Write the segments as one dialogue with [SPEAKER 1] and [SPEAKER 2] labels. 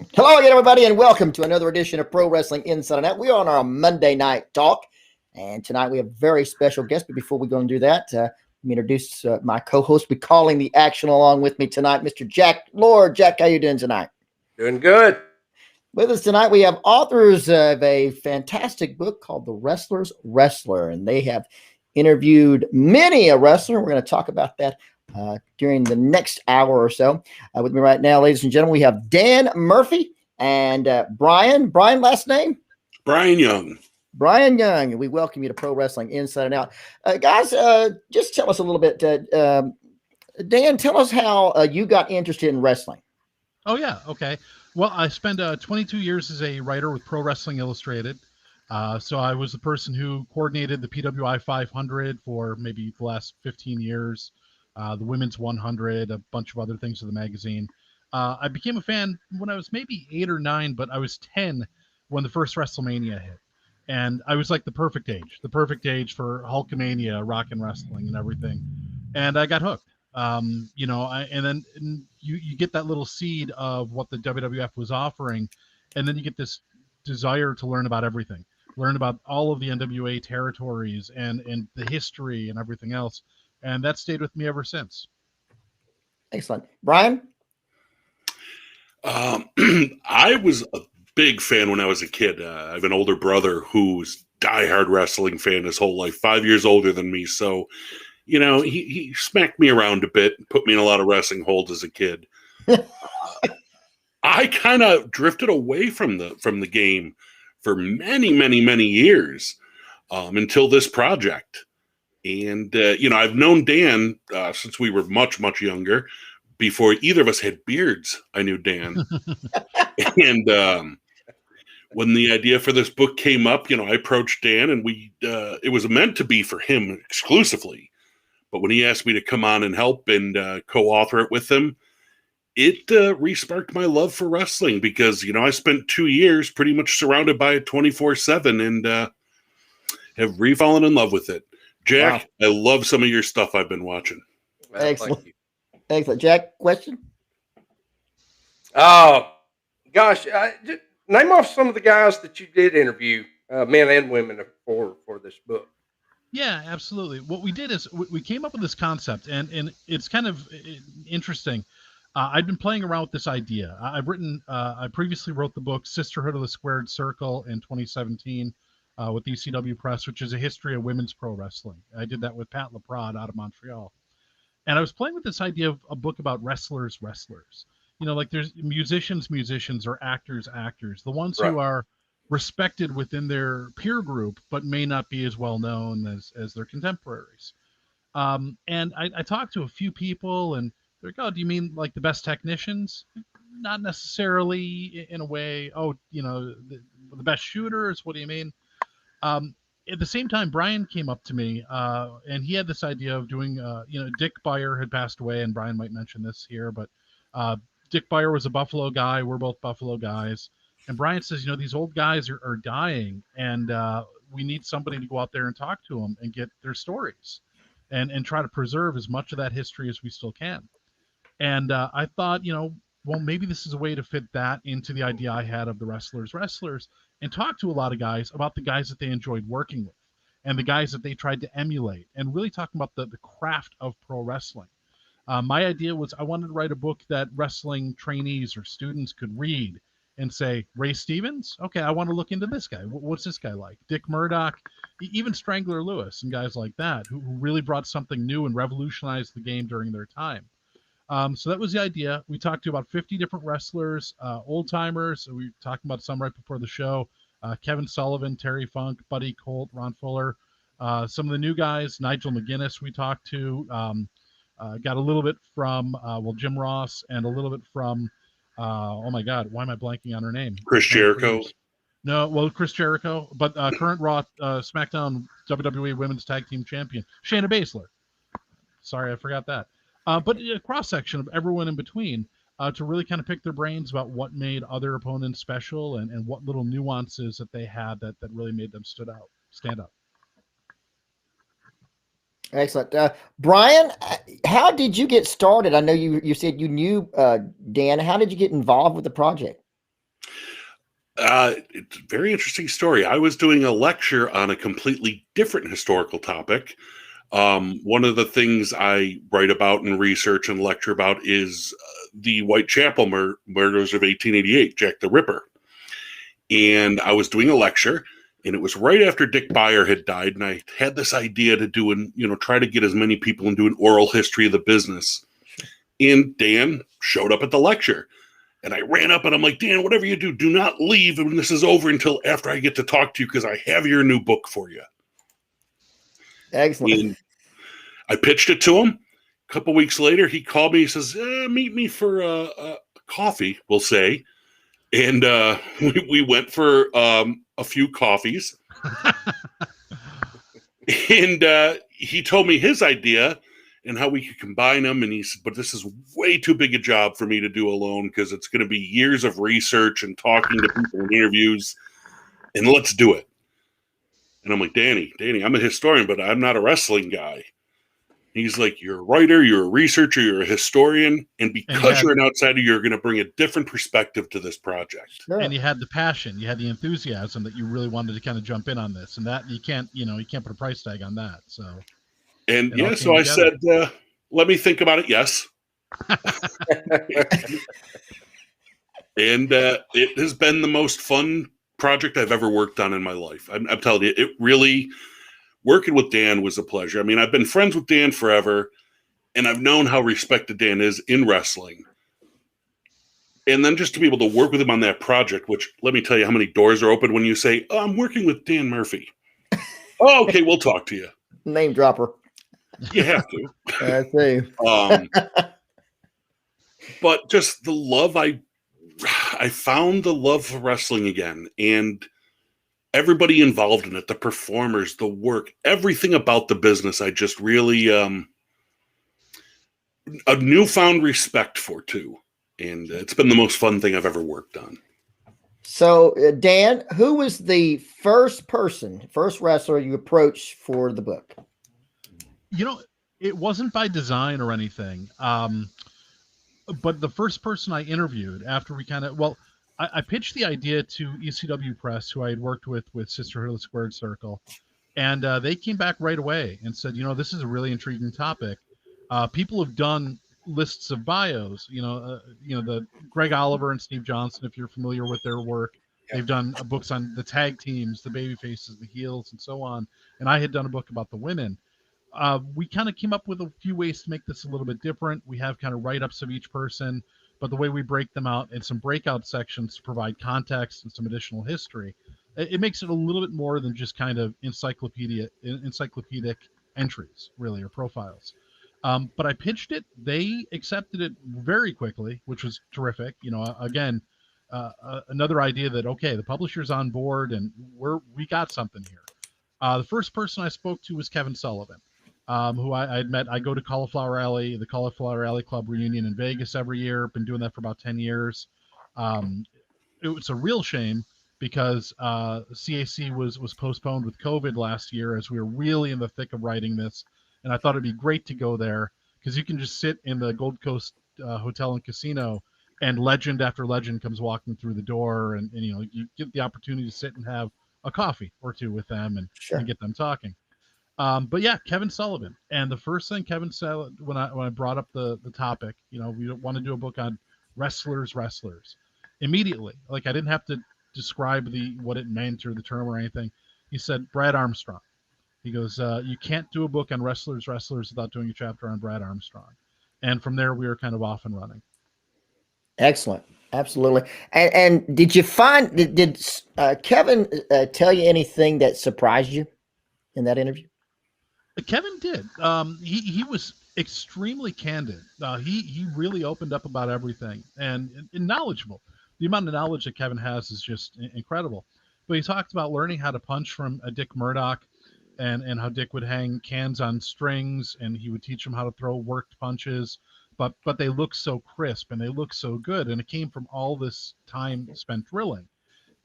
[SPEAKER 1] Hello again, everybody, and welcome to another edition of Pro Wrestling Inside and Out. We are on our Monday night talk, and tonight we have a very special guest. But before we go and do that, let me introduce my co-host. Be calling the action along with me tonight, Mr. Jack Lord. Jack, how you doing tonight?
[SPEAKER 2] Doing good.
[SPEAKER 1] With us tonight, we have authors of a fantastic book called The Wrestler's Wrestler, and they have interviewed many a wrestler. We're going to talk about that during the next hour or so. With me right now, ladies and gentlemen, we have Dan Murphy and Bryan. Bryan, last name?
[SPEAKER 3] Bryan Young.
[SPEAKER 1] Bryan Young. We welcome you to Pro Wrestling Inside and Out. Guys, just tell us a little bit. Dan, tell us how you got interested in wrestling.
[SPEAKER 4] Oh, yeah. Okay. Well, I spent 22 years as a writer with Pro Wrestling Illustrated. So I was the person who coordinated the PWI 500 for maybe the last 15 years. The Women's 100, a bunch of other things of the magazine. I became a fan when I was maybe 8 or 9, but I was 10 when the first WrestleMania hit. And I was like the perfect age for Hulkamania, rock and wrestling and everything. And I got hooked. And then you get that little seed of what the WWF was offering. And then you get this desire to learn about everything, learn about all of the NWA territories and the history and everything else. And that stayed with me ever since.
[SPEAKER 1] Excellent. Bryan?
[SPEAKER 3] I was a big fan when I was a kid. I have an older brother who's diehard wrestling fan his whole life, 5 years older than me. So, he smacked me around a bit, put me in a lot of wrestling holds as a kid. I kind of drifted away from the game for many, many, many years until this project. And, I've known Dan since we were much, much younger. Before either of us had beards, I knew Dan. And when the idea for this book came up, I approached Dan, and it was meant to be for him exclusively. But when he asked me to come on and help and co-author it with him, it re-sparked my love for wrestling because, I spent 2 years pretty much surrounded by it 24/7 and have re-fallen in love with it. Jack, wow. I love some of your stuff I've been watching.
[SPEAKER 2] Well,
[SPEAKER 1] excellent. Excellent. Jack, question?
[SPEAKER 2] Oh, gosh. Name off some of the guys that you did interview, men and women, for this book.
[SPEAKER 4] Yeah, absolutely. What we did is we came up with this concept, and it's kind of interesting. I've been playing around with this idea. I previously wrote the book Sisterhood of the Squared Circle in 2017. With ECW Press, which is a history of women's pro wrestling. I did that with Pat LaPrade out of Montreal. And I was playing with this idea of a book about wrestlers. Like there's musicians or actors. The ones who are respected within their peer group, but may not be as well known as their contemporaries. And I talked to a few people, and they're like, oh, do you mean like the best technicians? Not necessarily in a way, the best shooters? What do you mean? At the same time, Bryan came up to me, and he had this idea of doing, Dick Beyer had passed away, and Bryan might mention this here, but Dick Beyer was a Buffalo guy. We're both Buffalo guys. And Bryan says, these old guys are dying, and we need somebody to go out there and talk to them and get their stories and try to preserve as much of that history as we still can. And I thought, well, maybe this is a way to fit that into the idea I had of the wrestlers, and talk to a lot of guys about the guys that they enjoyed working with and the guys that they tried to emulate, and really talking about the craft of pro wrestling. My idea was I wanted to write a book that wrestling trainees or students could read and say, Ray Stevens? Okay, I want to look into this guy. What's this guy like? Dick Murdoch, even Strangler Lewis and guys like that who really brought something new and revolutionized the game during their time. So that was the idea. We talked to about 50 different wrestlers, old timers. So we were talking about some right before the show. Kevin Sullivan, Terry Funk, Buddy Colt, Ron Fuller. Some of the new guys, Nigel Mcginnis we talked to. Got a little bit from, Jim Ross, and a little bit from, oh my God, why am I blanking on her name?
[SPEAKER 3] Chris Jericho.
[SPEAKER 4] No, well, Chris Jericho, but current Raw, SmackDown WWE Women's Tag Team Champion, Shayna Baszler. Sorry, I forgot that. But a cross-section of everyone in between to really kind of pick their brains about what made other opponents special and what little nuances that they had that really made them stand out.
[SPEAKER 1] Excellent. Bryan, how did you get started? I know you said you knew Dan. How did you get involved with the project?
[SPEAKER 3] It's a very interesting story. I was doing a lecture on a completely different historical topic. One of the things I write about and research and lecture about is the Whitechapel murders of 1888, Jack the Ripper. And I was doing a lecture, and it was right after Dick Beyer had died, and I had this idea to do try to get as many people and do an oral history of the business. And Dan showed up at the lecture. And I ran up and I'm like, Dan, whatever you do, do not leave when this is over until after I get to talk to you, because I have your new book for you.
[SPEAKER 1] Excellent.
[SPEAKER 3] And I pitched it to him. A couple weeks later, he called me. He says, meet me for a coffee, we'll say. And we went for a few coffees. And he told me his idea and how we could combine them. And he said, but this is way too big a job for me to do alone, because it's going to be years of research and talking to people and interviews, and let's do it. And I'm like, Danny, I'm a historian, but I'm not a wrestling guy. He's like, you're a writer, you're a researcher, you're a historian, and because you're an outsider, you're going to bring a different perspective to this project.
[SPEAKER 1] Sure.
[SPEAKER 4] And you had the passion, you had the enthusiasm that you really wanted to kind of jump in on this, and that you can't put a price tag on that. So.
[SPEAKER 3] And yeah, so I said, let me think about it. Yes. And it has been the most fun project I've ever worked on in my life. I'm telling you, it really, working with Dan was a pleasure. I mean, I've been friends with Dan forever, and I've known how respected Dan is in wrestling. And then just to be able to work with him on that project, which, let me tell you how many doors are open when you say, oh, I'm working with Dan Murphy. Oh, okay, we'll talk to you.
[SPEAKER 1] Name dropper.
[SPEAKER 3] You have to.
[SPEAKER 1] I see.
[SPEAKER 3] But just the love, I found the love for wrestling again, and everybody involved in it, the performers, the work, everything about the business, I just really a newfound respect for too. And it's been the most fun thing I've ever worked on.
[SPEAKER 1] So, Dan, who was the first wrestler you approached for the book?
[SPEAKER 4] It wasn't by design or anything. But the first person I interviewed after I pitched the idea to ECW Press, who I had worked with Sisterhood of the Squared Circle. And they came back right away and said, this is a really intriguing topic. People have done lists of bios, the Greg Oliver and Steve Johnson, if you're familiar with their work. Yeah. They've done books on the tag teams, the baby faces, the heels, and so on. And I had done a book about the women. We kind of came up with a few ways to make this a little bit different. We have kind of write-ups of each person, but the way we break them out in some breakout sections to provide context and some additional history, it makes it a little bit more than just kind of encyclopedic entries, really, or profiles. But I pitched it. They accepted it very quickly, which was terrific. Again, another idea that, okay, the publisher's on board and we got something here. The first person I spoke to was Kevin Sullivan, who I had met. I go to the Cauliflower Alley Club reunion in Vegas every year. Been doing that for about 10 years. It was a real shame because CAC was postponed with COVID last year as we were really in the thick of writing this. And I thought it'd be great to go there because you can just sit in the Gold Coast Hotel and Casino, and legend after legend comes walking through the door, and you get the opportunity to sit and have a coffee or two with them and get them talking. But yeah, Kevin Sullivan. And the first thing Kevin said when I brought up the topic, we want to do a book on wrestlers. Immediately, like I didn't have to describe what it meant or the term or anything. He said, Brad Armstrong. He goes, you can't do a book on wrestlers without doing a chapter on Brad Armstrong. And from there, we were kind of off and running.
[SPEAKER 1] Excellent. Absolutely. And did you find, did Kevin tell you anything that surprised you in that interview?
[SPEAKER 4] Kevin did. He was extremely candid. He really opened up about everything and knowledgeable. The amount of knowledge that Kevin has is just incredible. But he talked about learning how to punch from Dick Murdoch, and how Dick would hang cans on strings, and he would teach him how to throw worked punches, but they look so crisp and they look so good, and it came from all this time spent drilling.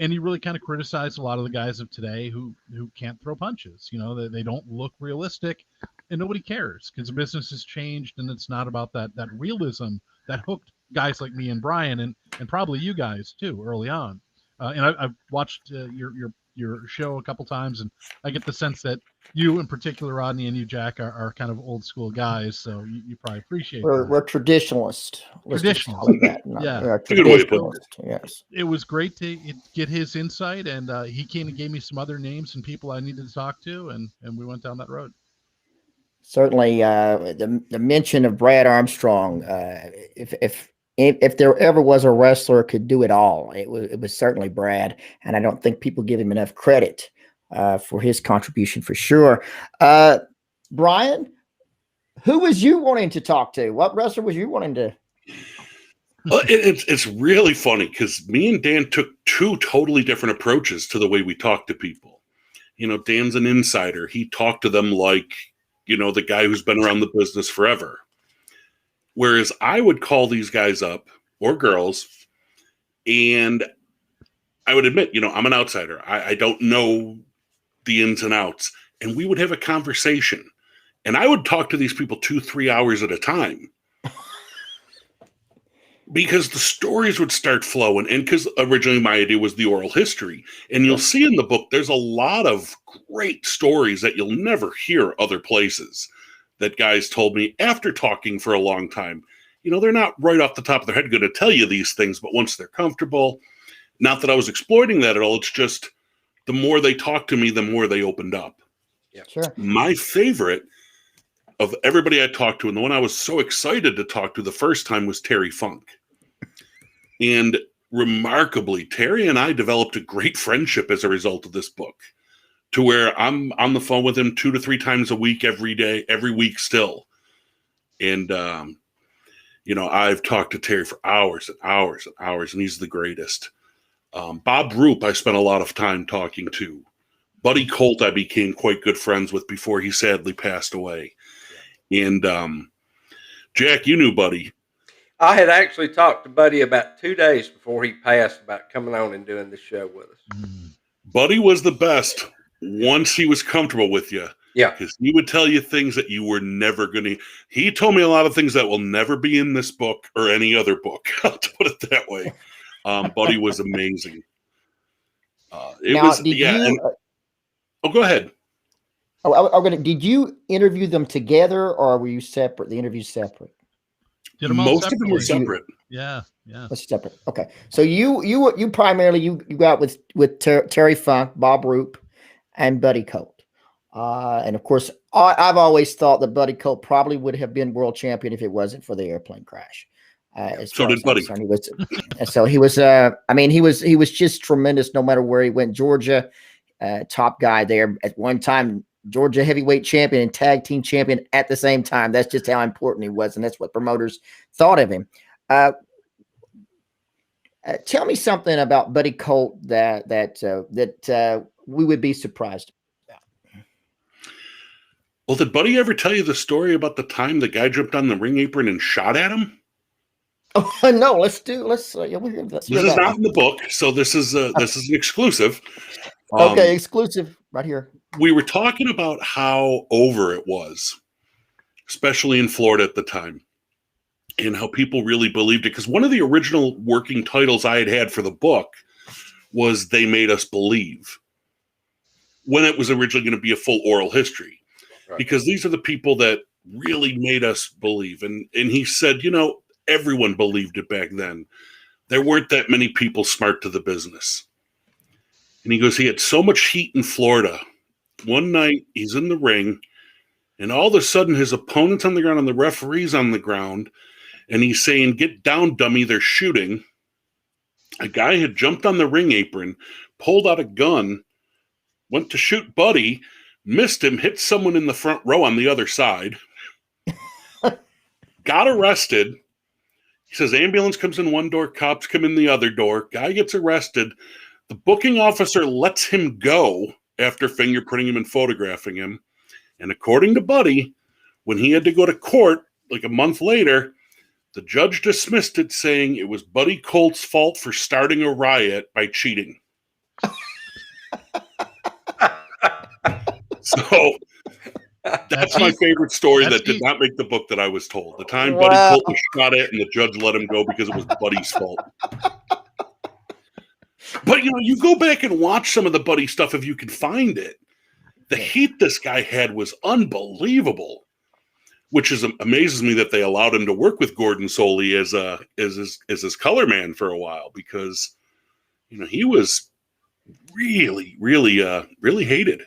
[SPEAKER 4] And he really kind of criticized a lot of the guys of today who can't throw punches. They don't look realistic, and nobody cares because the business has changed, and it's not about that realism that hooked guys like me and Bryan and probably you guys too early on. And I've watched your show a couple times, and I get the sense that you, in particular, Rodney, and you, Jack, are kind of old school guys. So you probably appreciate that.
[SPEAKER 1] We're traditionalists. Let's just call it that.
[SPEAKER 4] Yeah.
[SPEAKER 1] We're
[SPEAKER 3] It's a good way to put it.
[SPEAKER 1] Yes.
[SPEAKER 4] It was great to get his insight, and he came and gave me some other names and people I needed to talk to, and we went down that road.
[SPEAKER 1] Certainly, the mention of Brad Armstrong, if there ever was a wrestler who could do it all, it was certainly Brad, and I don't think people give him enough credit for his contribution for sure. Bryan, who was you wanting to talk to? What wrestler was you wanting to?
[SPEAKER 3] Well, it's really funny because me and Dan took two totally different approaches to the way we talk to people. You know, Dan's an insider. He talked to them like, you know, the guy who's been around the business forever. Whereas I would call these guys up, or girls, and I would admit, you know, I'm an outsider. I don't know the ins and outs. And we would have a conversation. And I would talk to these people 2-3 hours at a time. Because the stories would start flowing. And because originally my idea was the oral history. And you'll see in the book, there's a lot of great stories that you'll never hear other places that guys told me after talking for a long time. You know, they're not right off the top of their head going to tell you these things, but once they're comfortable, not that I was exploiting that at all. It's just the more they talked to me, the more they opened up.
[SPEAKER 1] Yeah, sure.
[SPEAKER 3] My favorite of everybody I talked to, and the one I was so excited to talk to the first time, was Terry Funk. And remarkably, Terry and I developed a great friendship as a result of this book, to where I'm on the phone with him 2 to 3 times a week, every day, every week still. And, you know, I've talked to Terry for hours and hours and hours, and he's the greatest. Bob Roop, I spent a lot of time talking to. Buddy Colt, I became quite good friends with before he sadly passed away. And Jack, you knew Buddy.
[SPEAKER 2] I had actually talked to Buddy about 2 days before he passed about coming on and doing the show with us.
[SPEAKER 3] Buddy was the best once he was comfortable with you.
[SPEAKER 2] Yeah.
[SPEAKER 3] Because he would tell you things that you were never going to. He told me a lot of things that will never be in this book or any other book. I'll put it that way. Buddy was amazing. Go ahead.
[SPEAKER 1] Did you interview them together, or were you separate? The interviews separate?
[SPEAKER 3] Most of them were separate.
[SPEAKER 4] Yeah.
[SPEAKER 1] That's separate. Okay, so you primarily you got with Terry Funk, Bob Roop, and Buddy Colt, and of course I've always thought that Buddy Colt probably would have been world champion if it wasn't for the airplane crash.
[SPEAKER 3] So did Buddy.
[SPEAKER 1] He was just tremendous. No matter where he went, Georgia, top guy there at one time. Georgia heavyweight champion and tag team champion at the same time. That's just how important he was, and that's what promoters thought of him. Tell me something about Buddy Colt that we would be surprised about.
[SPEAKER 3] Well, did Buddy ever tell you the story about the time the guy jumped on the ring apron and shot at him?
[SPEAKER 1] Oh no, let's hear
[SPEAKER 3] this is not in the book, so this is an exclusive.
[SPEAKER 1] Okay, exclusive right here.
[SPEAKER 3] We were talking about how over it was, especially in Florida at the time, and how people really believed it. Because one of the original working titles I had for the book was They Made Us Believe, when it was originally going to be a full oral history. Right. Because these are the people that really made us believe. And he said, you know, everyone believed it back then. There weren't that many people smart to the business. And he goes, he had so much heat in Florida. One night, he's in the ring, and all of a sudden, his opponent's on the ground and the referee's on the ground, and he's saying, "Get down, dummy, they're shooting." A guy had jumped on the ring apron, pulled out a gun, went to shoot Buddy, missed him, hit someone in the front row on the other side, got arrested. He says, ambulance comes in one door, cops come in the other door, guy gets arrested. The booking officer lets him go after fingerprinting him and photographing him. And according to Buddy, when he had to go to court like a month later, the judge dismissed it, saying it was Buddy Colt's fault for starting a riot by cheating. So that's my favorite story that did not make the book that I was told. The time Buddy Colt was shot at and the judge let him go because it was Buddy's fault. But you go back and watch some of the Buddy stuff if you can find it. The heat this guy had was unbelievable, which amazes me that they allowed him to work with Gordon Soley as his color man for a while, because he was really, really, really hated.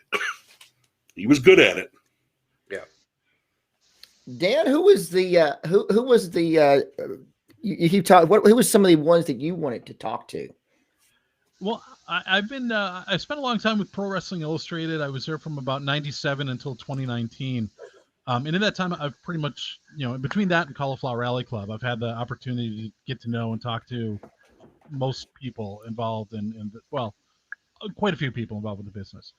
[SPEAKER 3] He was good at it.
[SPEAKER 2] Yeah.
[SPEAKER 1] Dan, who was the who was the you keep talking? Who was some of the ones that you wanted to talk to?
[SPEAKER 4] Well, I spent a long time with Pro Wrestling Illustrated. I was there from about 97 until 2019. And in that time, I've pretty much, between that and Cauliflower Rally Club, I've had the opportunity to get to know and talk to most people involved quite a few people involved with the business.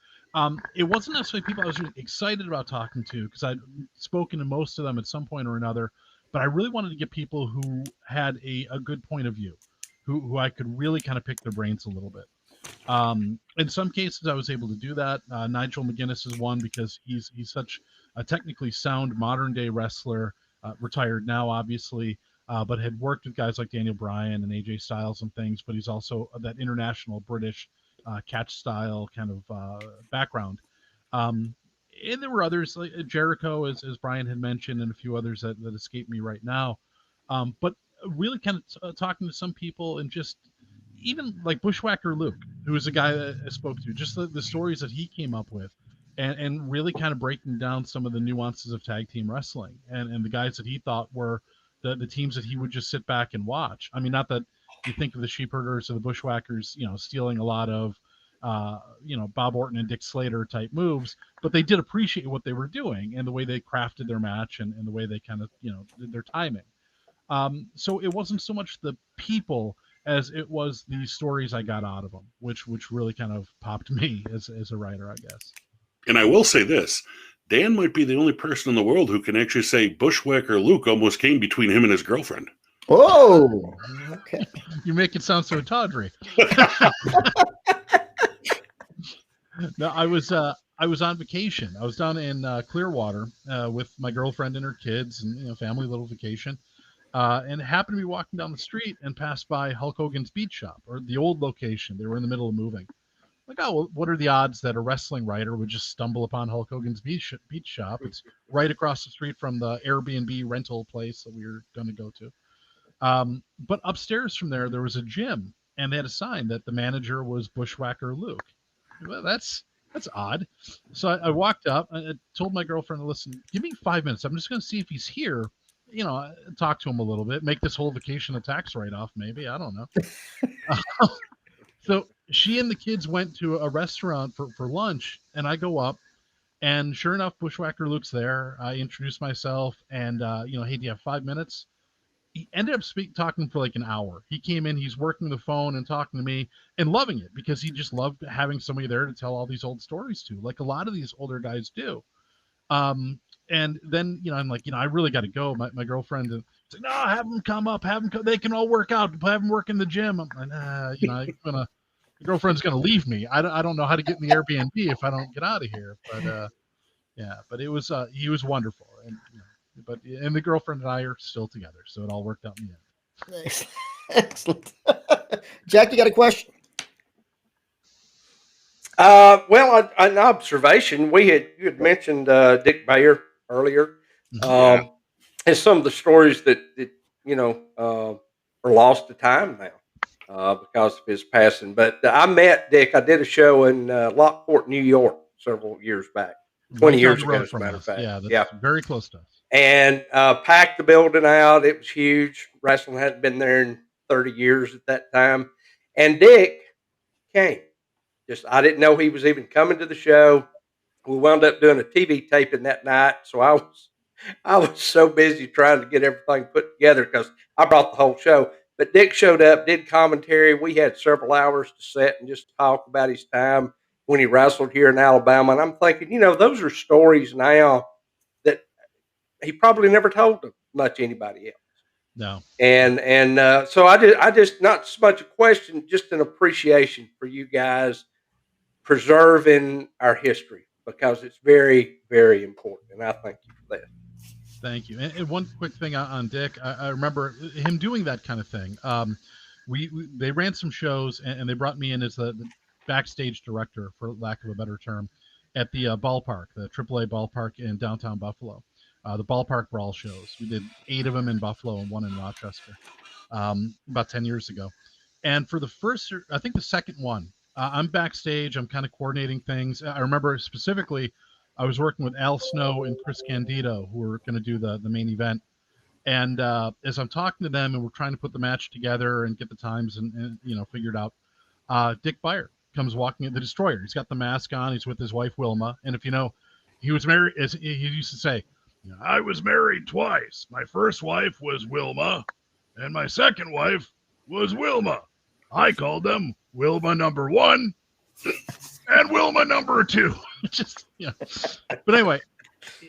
[SPEAKER 4] It wasn't necessarily people I was really excited about talking to, because I'd spoken to most of them at some point or another, but I really wanted to get people who had a good point of view, who I could really kind of pick their brains a little bit. In some cases, I was able to do that. Nigel Mcginnis is one, because he's such a technically sound modern day wrestler, retired now, obviously, but had worked with guys like Daniel Bryan and AJ Styles and things, but he's also that international British catch style kind of background. And there were others like Jericho, as Bryan had mentioned, and a few others that escape me right now. But really kind of talking to some people, and just even like Bushwhacker Luke, who was a guy that I spoke to, just the stories that he came up with, and really kind of breaking down some of the nuances of tag team wrestling, and the guys that he thought were the teams that he would just sit back and watch. I mean, not that you think of the Sheepherders or the Bushwhackers, stealing a lot of, Bob Orton and Dick Slater type moves, but they did appreciate what they were doing and the way they crafted their match and the way they kind of, did their timing. So it wasn't so much the people as it was the stories I got out of them, which really kind of popped me as a writer, I guess.
[SPEAKER 3] And I will say this, Dan might be the only person in the world who can actually say Bushwhacker Luke almost came between him and his girlfriend.
[SPEAKER 1] Oh, okay.
[SPEAKER 4] You make it sound so tawdry. No, I was on vacation. I was down in Clearwater with my girlfriend and her kids, and family little vacation. And happened to be walking down the street and passed by Hulk Hogan's Beat Shop, or the old location. They were in the middle of moving. Like, oh, well, what are the odds that a wrestling writer would just stumble upon Hulk Hogan's Beat Shop? It's right across the street from the Airbnb rental place that we were going to go to. But upstairs from there was a gym, and they had a sign that the manager was Bushwhacker Luke. Well, that's odd. So I walked up and I told my girlfriend, listen, give me 5 minutes. I'm just going to see if he's here. Talk to him a little bit, make this whole vacation a tax write-off, maybe. I don't know. So she and the kids went to a restaurant for lunch, and I go up, and sure enough, Bushwhacker Luke's there. I introduced myself, and, hey, do you have 5 minutes? He ended up talking for like an hour. He came in, he's working the phone and talking to me and loving it, because he just loved having somebody there to tell all these old stories to, like a lot of these older guys do. And then, I'm like, I really got to go. My girlfriend said, no, have them come up, they can all work out, have them work in the gym. I'm like, my girlfriend's going to leave me. I don't know how to get in the Airbnb if I don't get out of here. But, but it was, he was wonderful. And, and the girlfriend and I are still together. So it all worked out in the end.
[SPEAKER 1] Excellent. Jack, you got a question?
[SPEAKER 2] Well, an observation. You had mentioned Dick Bayer earlier.
[SPEAKER 3] Yeah.
[SPEAKER 2] And some of the stories that are lost to time now because of his passing. But I met Dick. I did a show in Lockport, New York, several years back. 20 years ago, as a matter of fact.
[SPEAKER 4] Yeah, that's very close to us.
[SPEAKER 2] And packed the building out. It was huge. Wrestling hadn't been there in 30 years at that time. And Dick came. I didn't know he was even coming to the show. We wound up doing a TV taping that night. So I was so busy trying to get everything put together because I brought the whole show. But Dick showed up, did commentary. We had several hours to sit and just talk about his time when he wrestled here in Alabama. And I'm thinking, those are stories now that he probably never told to much anybody else.
[SPEAKER 4] No.
[SPEAKER 2] And so I just not so much a question, just an appreciation for you guys preserving our history, because it's very, very important. And I thank you for that.
[SPEAKER 4] Thank you. And one quick thing on Dick, I remember him doing that kind of thing. they ran some shows, and they brought me in as the backstage director, for lack of a better term, at the ballpark, the AAA ballpark in downtown Buffalo. The ballpark brawl shows. We did 8 of them in Buffalo and 1 in Rochester about 10 years ago. And for the first, I think the second one, I'm backstage. I'm kind of coordinating things. I remember specifically, I was working with Al Snow and Chris Candido, who were going to do the main event. And as I'm talking to them and we're trying to put the match together and get the times and figured out, Dick Beyer comes walking in, the Destroyer. He's got the mask on. He's with his wife, Wilma. And if you know, he was married, as he used to say, I was married twice. My first wife was Wilma, and my second wife was Wilma. I called them Wilma number 1 and Wilma number 2. Just, yeah. But anyway,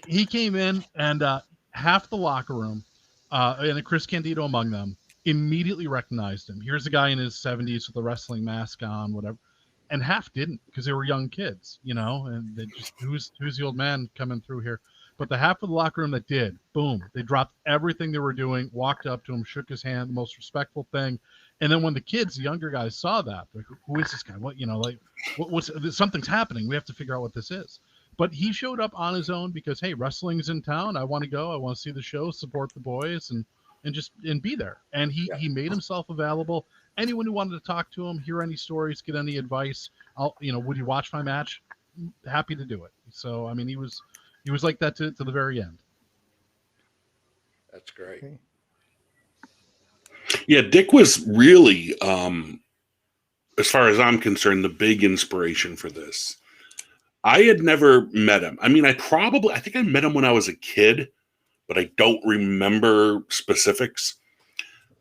[SPEAKER 4] he came in, and half the locker room, and Chris Candido among them, immediately recognized him. Here's a guy in his 70s with a wrestling mask on, whatever. And half didn't, because they were young kids, and they just, who's the old man coming through here? But the half of the locker room that did, boom, they dropped everything they were doing, walked up to him, shook his hand, the most respectful thing. And then when the kids, the younger guys, saw that, like, who is this guy? What's something's happening. We have to figure out what this is. But he showed up on his own because, hey, wrestling's in town. I want to go. I want to see the show, support the boys, and be there. And he made himself available. Anyone who wanted to talk to him, hear any stories, get any advice, would you watch my match? Happy to do it. So, I mean, he was like that to the very end.
[SPEAKER 2] That's great.
[SPEAKER 1] Okay.
[SPEAKER 3] Yeah, Dick was really, as far as I'm concerned, the big inspiration for this. I had never met him. I mean, I think I met him when I was a kid, but I don't remember specifics.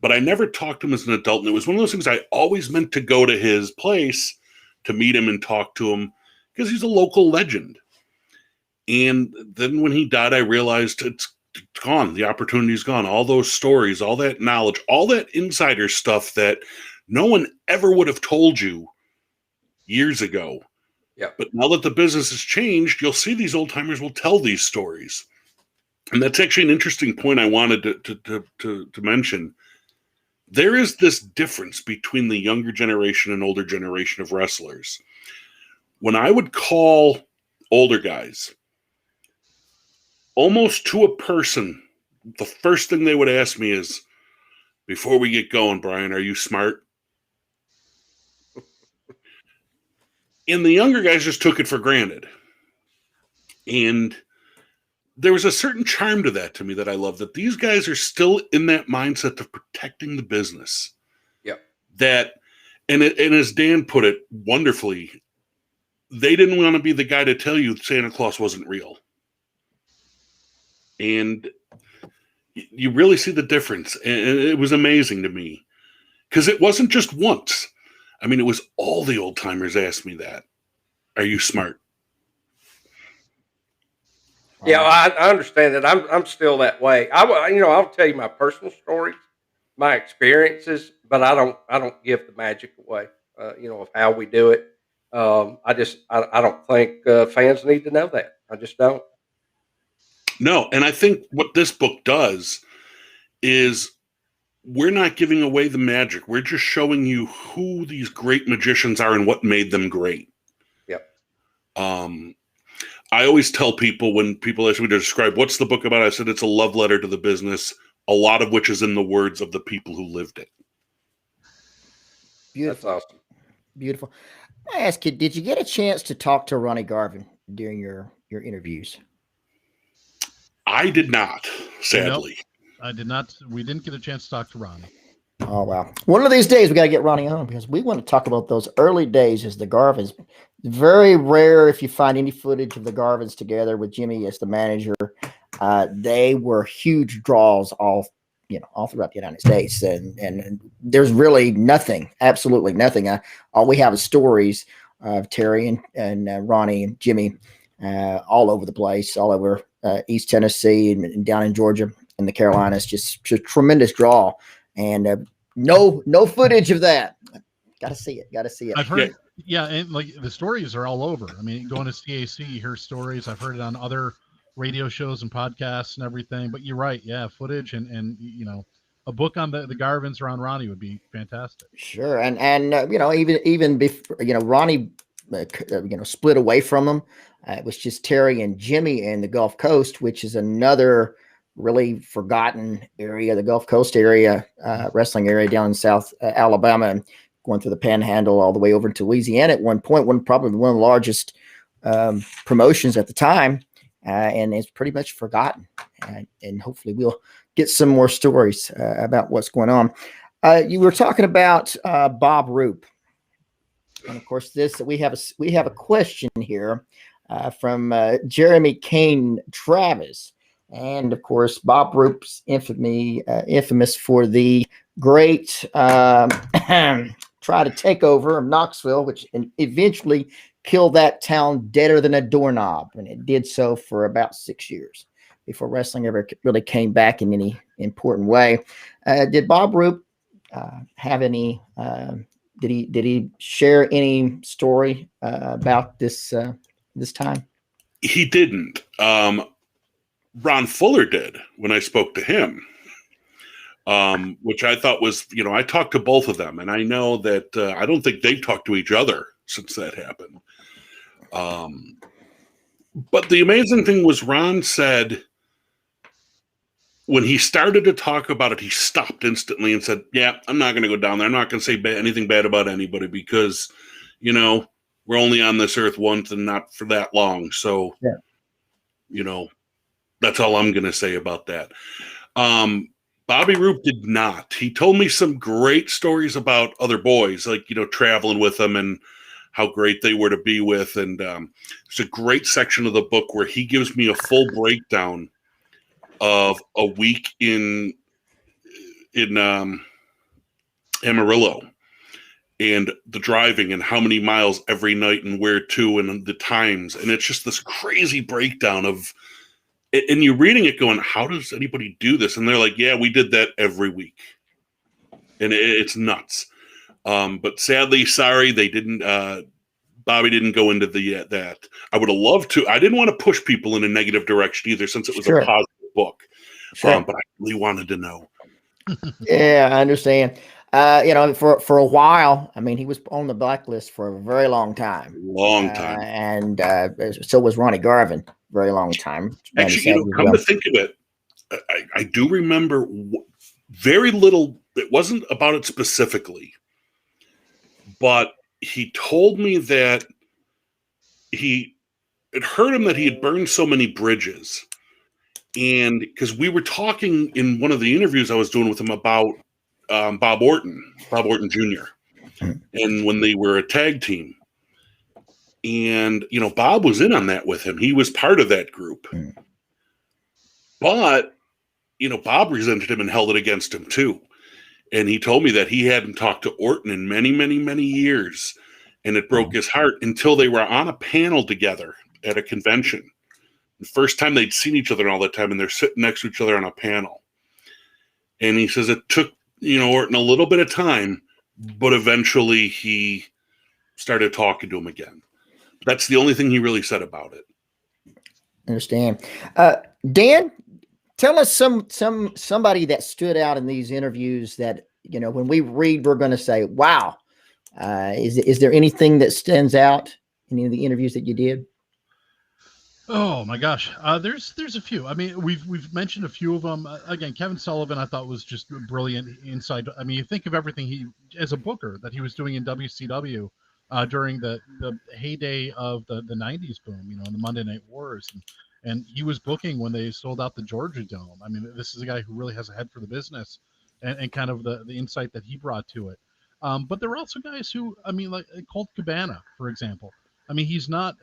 [SPEAKER 3] But I never talked to him as an adult. And it was one of those things I always meant to go to his place to meet him and talk to him because he's a local legend. And then when he died, I realized it's gone. The opportunity's gone. All those stories, all that knowledge, all that insider stuff that no one ever would have told you years ago.
[SPEAKER 2] Yeah.
[SPEAKER 3] But now that the business has changed, you'll see these old timers will tell these stories. And that's actually an interesting point I wanted to mention. There is this difference between the younger generation and older generation of wrestlers. When I would call older guys, almost to a person, the first thing they would ask me is, before we get going, Bryan, are you smart? And the younger guys just took it for granted. And there was a certain charm to that to me that I love, that these guys are still in that mindset of protecting the business.
[SPEAKER 2] Yep.
[SPEAKER 3] And as Dan put it wonderfully, they didn't want to be the guy to tell you Santa Claus wasn't real. And you really see the difference. And it was amazing to me because it wasn't just once. I mean, it was all the old timers asked me that. Are you smart?
[SPEAKER 2] Yeah, I understand that. I'm still that way. I'll tell you my personal stories, my experiences, but I don't give the magic away. Of how we do it. I don't think fans need to know that. I just don't.
[SPEAKER 3] No, and I think what this book does is we're not giving away the magic. We're just showing you who these great magicians are and what made them great.
[SPEAKER 2] Yep.
[SPEAKER 3] I always tell people when people ask me to describe what's the book about, I said it's a love letter to the business, a lot of which is in the words of the people who lived it.
[SPEAKER 1] Beautiful.
[SPEAKER 2] That's awesome.
[SPEAKER 1] Beautiful. I ask you, did you get a chance to talk to Ronnie Garvin during your interviews?
[SPEAKER 3] I did not, sadly.
[SPEAKER 4] Nope, I did not. We didn't get a chance to talk to Ronnie.
[SPEAKER 1] Oh, wow. One of these days, we got to get Ronnie on because we want to talk about those early days as the Garvins. Very rare if you find any footage of the Garvins together with Jimmy as the manager. They were huge draws all throughout the United States. And there's really nothing, absolutely nothing. All we have is stories of Terry and Ronnie and Jimmy all over the place, all over East Tennessee and down in Georgia and the Carolinas. Just tremendous draw. And no footage of that. Got to see it.
[SPEAKER 4] I've heard, yeah, and like the stories are all over. I mean, going to CAC, you hear stories. I've heard it on other radio shows and podcasts and everything. But you're right, yeah, footage and a book on the Garvins around Ronnie would be fantastic.
[SPEAKER 1] Sure, and even before Ronnie, split away from him. It was just Terry and Jimmy in the Gulf Coast, which is another really forgotten area, the Gulf Coast area, wrestling area down in South Alabama, and going through the Panhandle all the way over to Louisiana at one point. Probably one of the largest promotions at the time, and it's pretty much forgotten. And hopefully we'll get some more stories about what's going on. You were talking about Bob Roop, and of course, we have a question here from Jeremy Kane Travis, and of course, Bob Roop's infamous for the great try to take over of Knoxville, which eventually killed that town deader than a doorknob, and it did so for about 6 years before wrestling ever really came back in any important way. Did Bob Roop have any? Did he share any story about this time?
[SPEAKER 3] He didn't. Ron Fuller did when I spoke to him, which I thought was, I talked to both of them, and I know that I don't think they've talked to each other since that happened. But the amazing thing was Ron said when he started to talk about it, he stopped instantly and said, yeah, I'm not going to go down there. I'm not going to say anything bad about anybody because, we're only on this earth once and not for that long. So, that's all I'm going to say about that. Bobby Roop did not. He told me some great stories about other boys, like, traveling with them and how great they were to be with. And there's a great section of the book where he gives me a full breakdown of a week in Amarillo and the driving and how many miles every night and where to and the times. And it's just this crazy breakdown of, and you're reading it going, how does anybody do this? And they're like, yeah, we did that every week. And it's nuts. But sadly, sorry, they didn't, Bobby didn't go into that. I would have loved to. I didn't want to push people in a negative direction either, since it was a positive book. Sure. But I really wanted to know.
[SPEAKER 1] Yeah, I understand. For a while, I mean, he was on the blacklist for a very long time. And so was Ronnie Garvin, very long time.
[SPEAKER 3] Actually, come to think of it, I do remember very little. It wasn't about it specifically, but he told me that it hurt him that he had burned so many bridges. And because we were talking in one of the interviews I was doing with him about Bob Orton Jr. And when they were a tag team. And, Bob was in on that with him. He was part of that group. But, Bob resented him and held it against him too. And he told me that he hadn't talked to Orton in many, many, many years. And it broke his heart until they were on a panel together at a convention. The first time they'd seen each other all the time, and they're sitting next to each other on a panel. And he says it took, Orton a little bit of time, but eventually he started talking to him again. That's the only thing he really said about it.
[SPEAKER 1] Understand. Dan, tell us somebody that stood out in these interviews that, when we read, we're going to say, wow. Is there anything that stands out in any of the interviews that you did?
[SPEAKER 4] Oh my gosh, there's a few. I mean, we've mentioned a few of them. Again, Kevin Sullivan, I thought was just brilliant insight. I mean, you think of everything he, as a booker, that he was doing in WCW during the heyday of the '90s boom, and the Monday Night Wars, and he was booking when they sold out the Georgia Dome. I mean, this is a guy who really has a head for the business, and kind of the insight that he brought to it. But there were also guys who, I mean, like Colt Cabana, for example. I mean, he's not,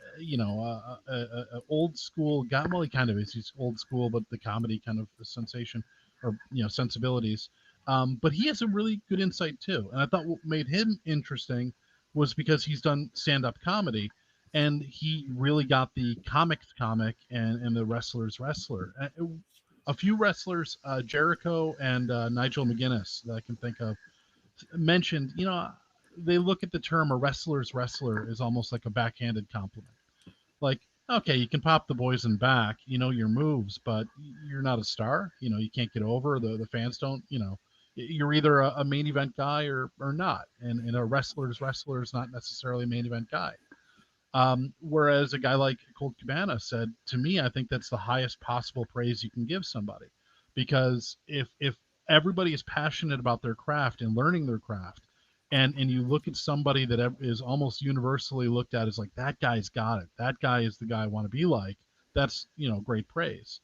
[SPEAKER 4] a old school guy. Well, he kind of is. He's old school, but the comedy kind of sensation or, sensibilities. But he has a really good insight too. And I thought what made him interesting was because he's done stand-up comedy, and he really got the comic and the wrestler's wrestler. A few wrestlers, Jericho and Nigel Mcginnis, that I can think of, mentioned, they look at the term a wrestler's wrestler as almost like a backhanded compliment. Like, okay, you can pop the boys in back, your moves, but you're not a star. You can't get over. The fans don't, You're either a main event guy or not, and a wrestler's wrestler is not necessarily a main event guy. Whereas a guy like Colt Cabana said to me, I think that's the highest possible praise you can give somebody, because if everybody is passionate about their craft and learning their craft, and you look at somebody that is almost universally looked at as like, that guy's got it, that guy is the guy I want to be like, that's, great praise.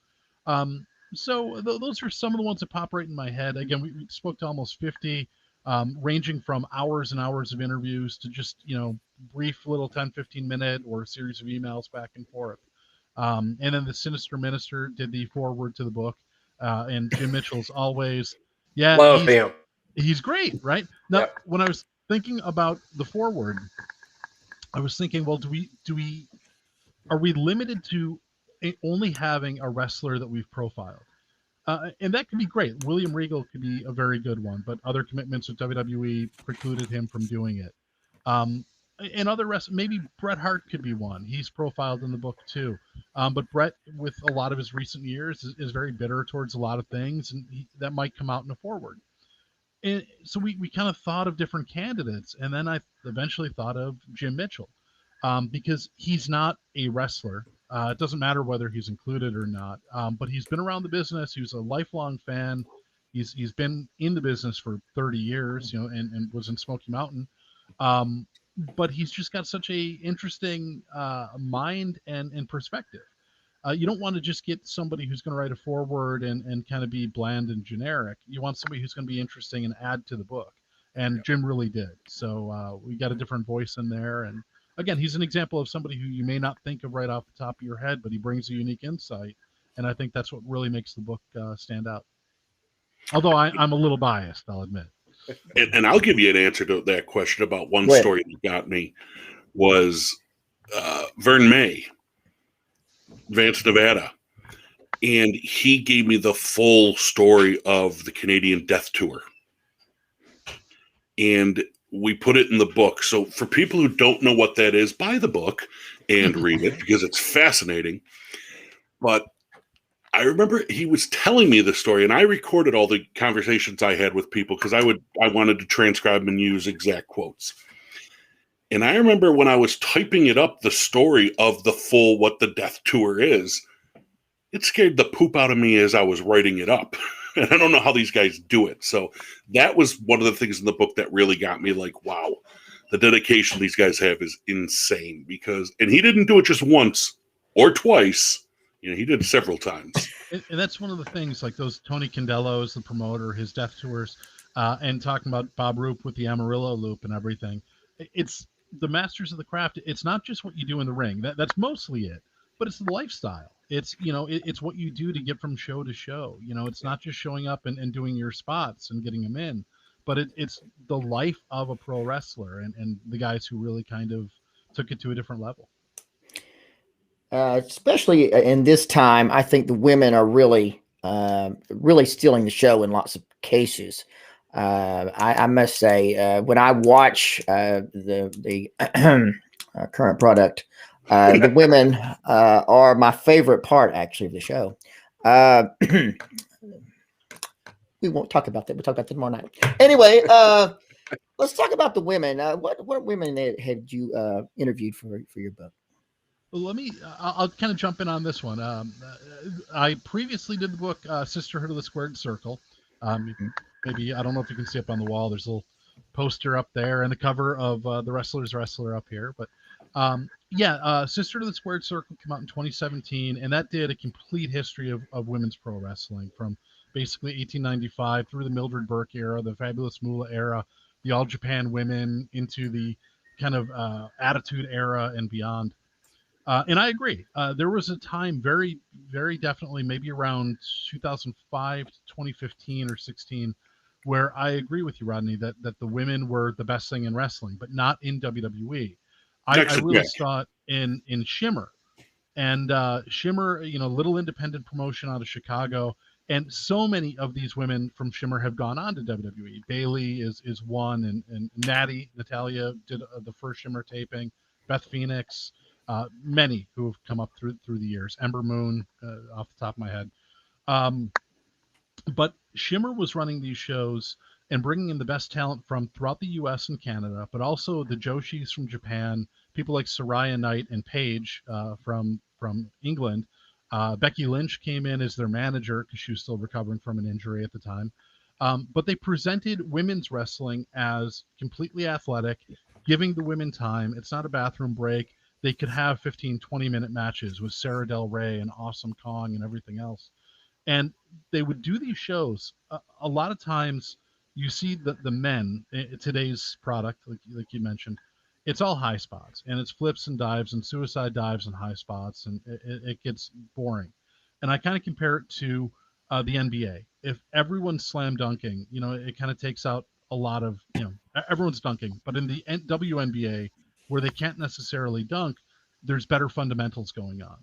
[SPEAKER 4] So those are some of the ones that pop right in my head. Again, we spoke to almost 50, ranging from hours and hours of interviews to just, brief little 10-15 minute or a series of emails back and forth. And then the Sinister Minister did the foreword to the book, and Jim Mitchell's always,
[SPEAKER 2] Love him.
[SPEAKER 4] He's great, right? Now,
[SPEAKER 2] Yep.
[SPEAKER 4] when I was thinking about the foreword, I was thinking, well, are we limited to only having a wrestler that we've profiled? And that could be great. William Regal could be a very good one, but other commitments with WWE precluded him from doing it. And other maybe Bret Hart could be one. He's profiled in the book too. But Bret, with a lot of his recent years, is very bitter towards a lot of things, and that might come out in a forward. And so we kind of thought of different candidates, and then I eventually thought of Jim Mitchell, because he's not a wrestler. It doesn't matter whether he's included or not, but he's been around the business. He was a lifelong fan. He's been in the business for 30 years, and was in Smoky Mountain. But he's just got such a interesting mind and perspective. You don't want to just get somebody who's going to write a foreword and kind of be bland and generic. You want somebody who's going to be interesting and add to the book. And Jim really did. So we got a different voice in there. And again, he's an example of somebody who you may not think of right off the top of your head, but he brings a unique insight. And I think that's what really makes the book stand out. Although I'm a little biased, I'll admit.
[SPEAKER 3] And I'll give you an answer to that question about one story that got me was Vern May, Vance, Nevada. And he gave me the full story of the Canadian Death Tour. And we put it in the book. So for people who don't know what that is, buy the book and read it because it's fascinating. But I remember he was telling me the story, and I recorded all the conversations I had with people because I wanted to transcribe and use exact quotes. And I remember when I was typing it up, the story of the full what the Death Tour is, it scared the poop out of me as I was writing it up. And I don't know how these guys do it. So that was one of the things in the book that really got me like, wow, the dedication these guys have is insane. And he didn't do it just once or twice. He did it several times.
[SPEAKER 4] And that's one of the things, like those Tony Candelos, the promoter, his Death Tours, and talking about Bob Roop with the Amarillo loop and everything. It's the masters of the craft. It's not just what you do in the ring. That's mostly it, but it's the lifestyle. It's, it's what you do to get from show to show. It's not just showing up and doing your spots and getting them in, but it's the life of a pro wrestler and the guys who really kind of took it to a different level.
[SPEAKER 1] Especially in this time, I think the women are really stealing the show in lots of cases. I must say, when I watch the current product, the women are my favorite part, actually, of the show. We won't talk about that. We'll talk about that tomorrow night. Anyway, let's talk about the women. What women had you interviewed for your book?
[SPEAKER 4] Well, I'll kind of jump in on this one. I previously did the book Sisterhood of the Squared Circle. Maybe, I don't know if you can see up on the wall, there's a little poster up there and the cover of the Wrestler's Wrestler up here. But Sisterhood of the Squared Circle came out in 2017, and that did a complete history of women's pro wrestling from basically 1895 through the Mildred Burke era, the Fabulous Moolah era, the All Japan Women, into the kind of Attitude Era and beyond. And I agree. There was a time very, very definitely, maybe around 2005 to 2015 or 16, where I agree with you, Rodney, that the women were the best thing in wrestling, but not in WWE. I really saw it in Shimmer. And Shimmer, little independent promotion out of Chicago. And so many of these women from Shimmer have gone on to WWE. Bailey is one, and Natalia did the first Shimmer taping. Beth Phoenix. Many who have come up through the years. Ember Moon, off the top of my head. But Shimmer was running these shows and bringing in the best talent from throughout the U.S. and Canada, but also the Joshis from Japan, people like Soraya Knight and Paige from England. Becky Lynch came in as their manager because she was still recovering from an injury at the time. But they presented women's wrestling as completely athletic, giving the women time. It's not a bathroom break. They could have 15, 20-minute matches with Sarah Del Rey and Awesome Kong and everything else. And they would do these shows. A lot of times you see the men, today's product, like you mentioned, it's all high spots, and it's flips and dives and suicide dives and high spots, and it gets boring. And I kind of compare it to the NBA. If everyone's slam dunking, it kind of takes out a lot of, everyone's dunking. But in the WNBA, where they can't necessarily dunk, there's better fundamentals going on.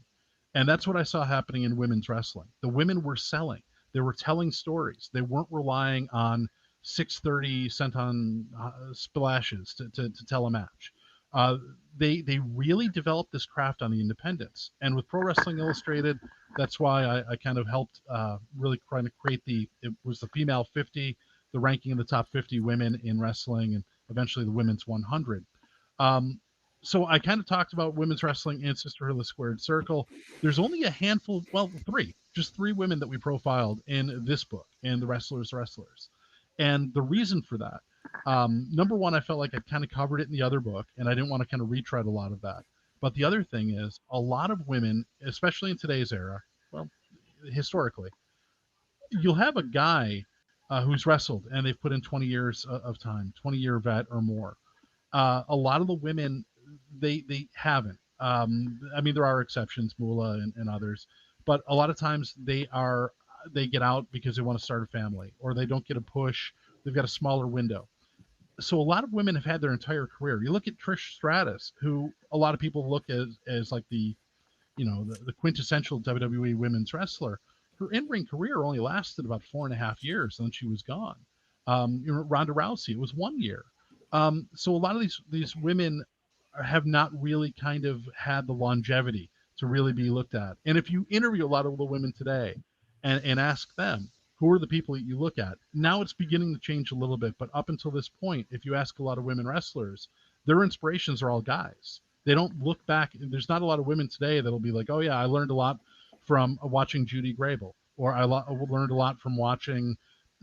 [SPEAKER 4] And that's what I saw happening in women's wrestling. The women were selling. They were telling stories. They weren't relying on 630 senton splashes to tell a match. They really developed this craft on the independents. And with Pro Wrestling Illustrated, that's why I kind of helped really trying to create it was the female 50, the ranking of the top 50 women in wrestling, and eventually the women's 100. So I kind of talked about women's wrestling and Sisterhood of the Squared Circle. There's only a handful, just three women that we profiled in this book, in The Wrestlers. And the reason for that, number one, I felt like I kind of covered it in the other book, and I didn't want to kind of retread a lot of that. But the other thing is, a lot of women, especially in today's era, well, historically, you'll have a guy who's wrestled, and they've put in 20 years of time, 20-year vet or more. A lot of the women, they haven't. There are exceptions, Moolah and others, but a lot of times they get out because they want to start a family, or they don't get a push. They've got a smaller window. So a lot of women have had their entire career. You look at Trish Stratus, who a lot of people look as like the quintessential WWE women's wrestler. Her in-ring career only lasted about 4.5 years, and then she was gone. Ronda Rousey, it was 1 year. So a lot of these women have not really kind of had the longevity to really be looked at. And if you interview a lot of the women today and ask them, who are the people that you look at? Now it's beginning to change a little bit, but up until this point, if you ask a lot of women wrestlers, their inspirations are all guys. They don't look back. There's not a lot of women today that'll be like, oh yeah, I learned a lot from watching Judy Grable, or I learned a lot from watching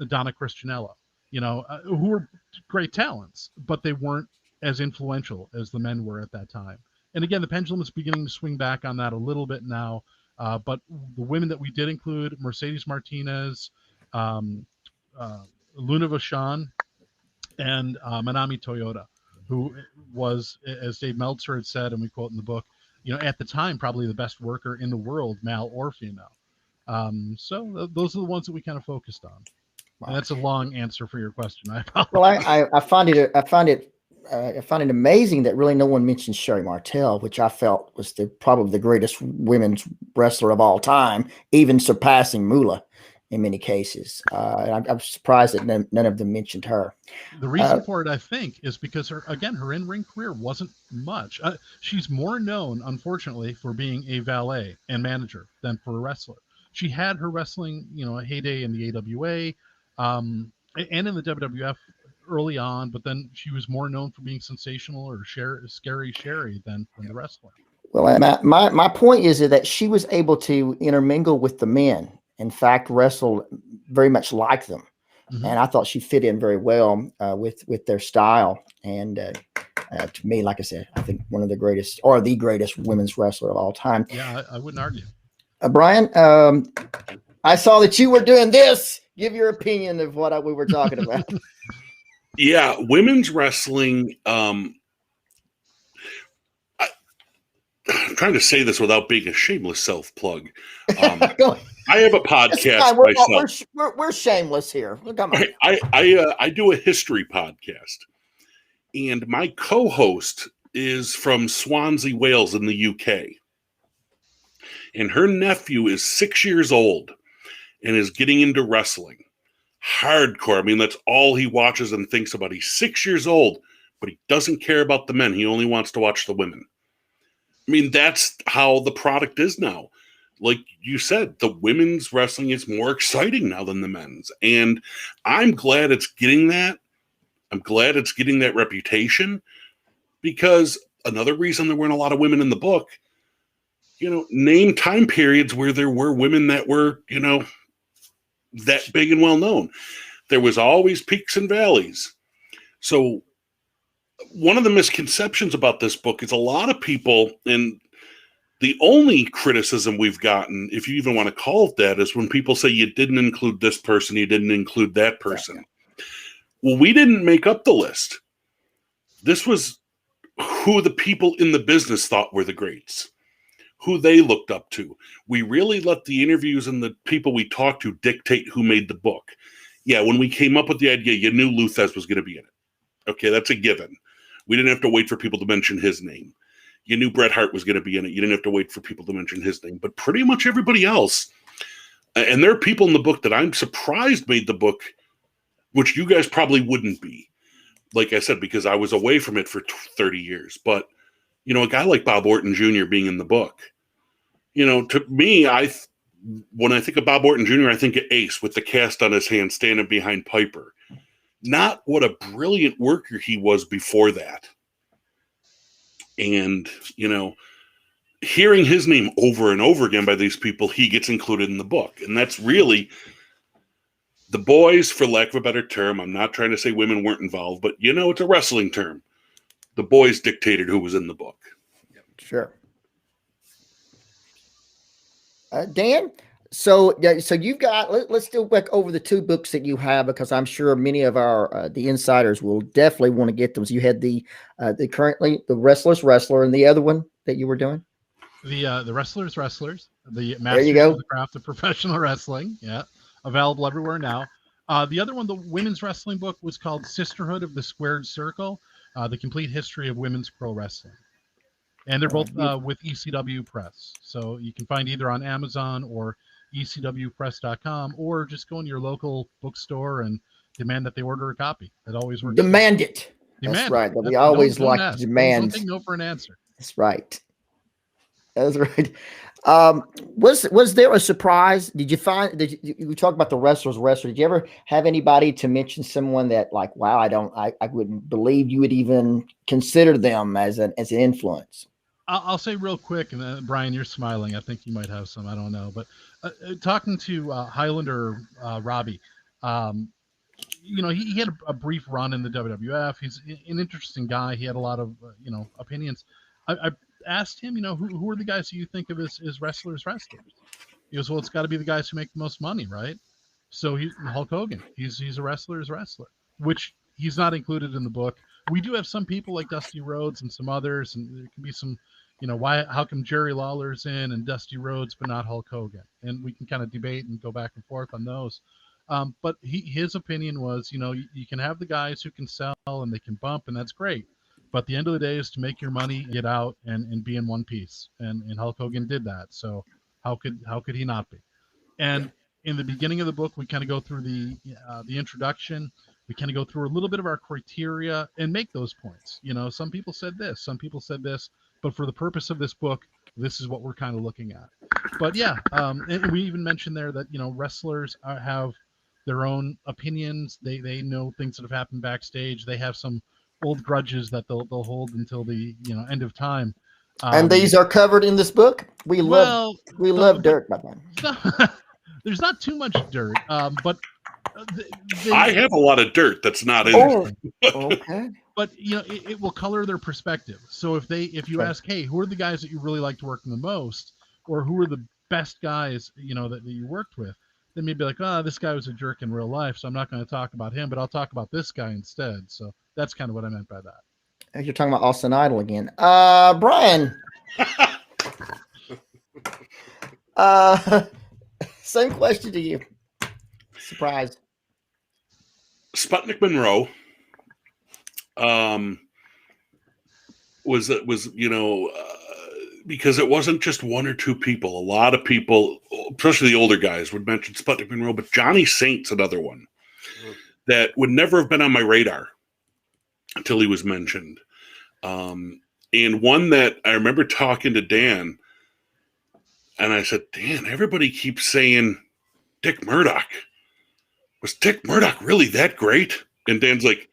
[SPEAKER 4] Donna Christianella, who were great talents, but they weren't as influential as the men were at that time. And again, the pendulum is beginning to swing back on that a little bit now. But the women that we did include, Mercedes Martinez, Luna Vachon, and Manami Toyota, who was, as Dave Meltzer had said, and we quote in the book, at the time, probably the best worker in the world, male or female. So those are the ones that we kind of focused on. Wow. And that's a long answer for your question. I apologize.
[SPEAKER 1] Well, I find it amazing that really no one mentions Sherry Martel, which I felt was probably the greatest women's wrestler of all time, even surpassing Moolah in many cases. I'm surprised that none of them mentioned her.
[SPEAKER 4] The reason for it, I think, is because her in-ring career wasn't much. She's more known, unfortunately, for being a valet and manager than for a wrestler. She had her wrestling, heyday in the AWA and in the WWF early on, but then she was more known for being sensational or scary Sherry than the wrestler.
[SPEAKER 1] Well, my point is that she was able to intermingle with the men. In fact, wrestle very much like them. Mm-hmm. And I thought she fit in very well with their style. And to me, like I said, I think one of the greatest, or the greatest women's wrestler of all time.
[SPEAKER 4] Yeah, I wouldn't argue.
[SPEAKER 1] Brian, I saw that you were doing this. Give your opinion of what we were talking about.
[SPEAKER 3] Yeah, women's wrestling. I'm trying to say this without being a shameless self-plug. I have a podcast myself.
[SPEAKER 1] We're shameless here. Come on.
[SPEAKER 3] I do a history podcast, and my co-host is from Swansea, Wales, in the UK, and her nephew is 6 years old and is getting into wrestling. Hardcore. I mean, that's all he watches and thinks about. He's 6 years old, but he doesn't care about the men. He only wants to watch the women. I mean, that's how the product is now. like you said, the women's wrestling is more exciting now than the men's. And I'm glad it's getting that. I'm glad it's getting that reputation, because another reason there weren't a lot of women in the book, name time periods where there were women that were, that big and well known. There was always peaks and valleys. So one of the misconceptions about this book is a lot of people, and the only criticism we've gotten, if you even want to call it that, is when people say you didn't include this person, you didn't include that person. Well, we didn't make up the list. This was who the people in the business thought were the greats, who they looked up to. We really let the interviews and the people we talked to dictate who made the book. Yeah, when we came up with the idea, you knew Lou Thesz was going to be in it. Okay, that's a given. We didn't have to wait for people to mention his name. You knew Bret Hart was going to be in it. You didn't have to wait for people to mention his name. But pretty much everybody else, and there are people in the book that I'm surprised made the book, which you guys probably wouldn't be. Like I said, because I was away from it for 30 years. But, a guy like Bob Orton Jr. being in the book, to me, when I think of Bob Orton Jr., I think of Ace with the cast on his hand standing behind Piper. Not what a brilliant worker he was before that. And, hearing his name over and over again by these people, he gets included in the book. And that's really the boys, for lack of a better term. I'm not trying to say women weren't involved, but, it's a wrestling term. The boys dictated who was in the book.
[SPEAKER 1] Sure. Dan? So you've got, let's go back over the two books that you have, because I'm sure many of our the insiders will definitely want to get them. So you had the currently the Wrestler's Wrestler, and the other one that you were doing,
[SPEAKER 4] the Wrestlers, the
[SPEAKER 1] There you
[SPEAKER 4] Masters
[SPEAKER 1] go.
[SPEAKER 4] of the Craft of Professional Wrestling. Yeah, available everywhere now. The other one, the women's wrestling book, was called Sisterhood of the Squared Circle: The Complete History of Women's Pro Wrestling. And they're both with ECW Press. So you can find either on Amazon or ecwpress.com, or just go in your local bookstore and demand that they order a copy. That always works.
[SPEAKER 1] Demand it.
[SPEAKER 4] Demand
[SPEAKER 1] That's
[SPEAKER 4] it.
[SPEAKER 1] right. We always
[SPEAKER 4] don't
[SPEAKER 1] like
[SPEAKER 4] ask.
[SPEAKER 1] to demand.
[SPEAKER 4] Don't take no for an answer.
[SPEAKER 1] That's right. That's right. Was there a surprise? Did you find that you talk about the Wrestler's Wrestler? Did you ever have anybody to mention someone that, like, wow, I wouldn't believe you would even consider them as an influence?
[SPEAKER 4] I'll say real quick, and then Bryan, you're smiling. I think you might have some. I don't know, but talking to Highlander Robbie, he had a brief run in the WWF. He's an interesting guy. He had a lot of opinions. I asked him, who are the guys who you think of as wrestlers? He goes, well, it's got to be the guys who make the most money, right? So he's Hulk Hogan. He's a wrestler's wrestler, which he's not included in the book. We do have some people like Dusty Rhodes and some others, and there can be some, how come Jerry Lawler's in and Dusty Rhodes but not Hulk Hogan? And we can kind of debate and go back and forth on those. But his opinion was, you can have the guys who can sell and they can bump, and that's great. But the end of the day is to make your money, get out, and be in one piece. And Hulk Hogan did that. So how could he not be? And in the beginning of the book, we kind of go through the introduction. We kind of go through a little bit of our criteria and make those points. Some people said this, some people said this, but for the purpose of this book, this is what we're kind of looking at. But yeah, and we even mentioned there that, wrestlers have their own opinions. They know things that have happened backstage. They have some old grudges that they'll hold until the end of time.
[SPEAKER 1] And these are covered in this book. We love dirt, my man.
[SPEAKER 4] There's not too much dirt, but
[SPEAKER 3] I have a lot of dirt that's not in.
[SPEAKER 1] Oh, okay.
[SPEAKER 4] But it will color their perspective. So if you ask, hey, who are the guys that you really liked working the most, or who are the best guys that you worked with, then maybe like, this guy was a jerk in real life, so I'm not going to talk about him, but I'll talk about this guy instead. So that's kind of what I meant by that.
[SPEAKER 1] You're talking about Austin Idol again, Bryan. Same question to you. Surprise.
[SPEAKER 3] Sputnik Monroe was because it wasn't just one or two people. A lot of people, especially the older guys, would mention Sputnik Monroe, but Johnny Saint's another one that would never have been on my radar until he was mentioned. And one that I remember talking to Dan, And I said, Dan, everybody keeps saying Dick Murdoch. Was Dick Murdoch really that great? And Dan's like,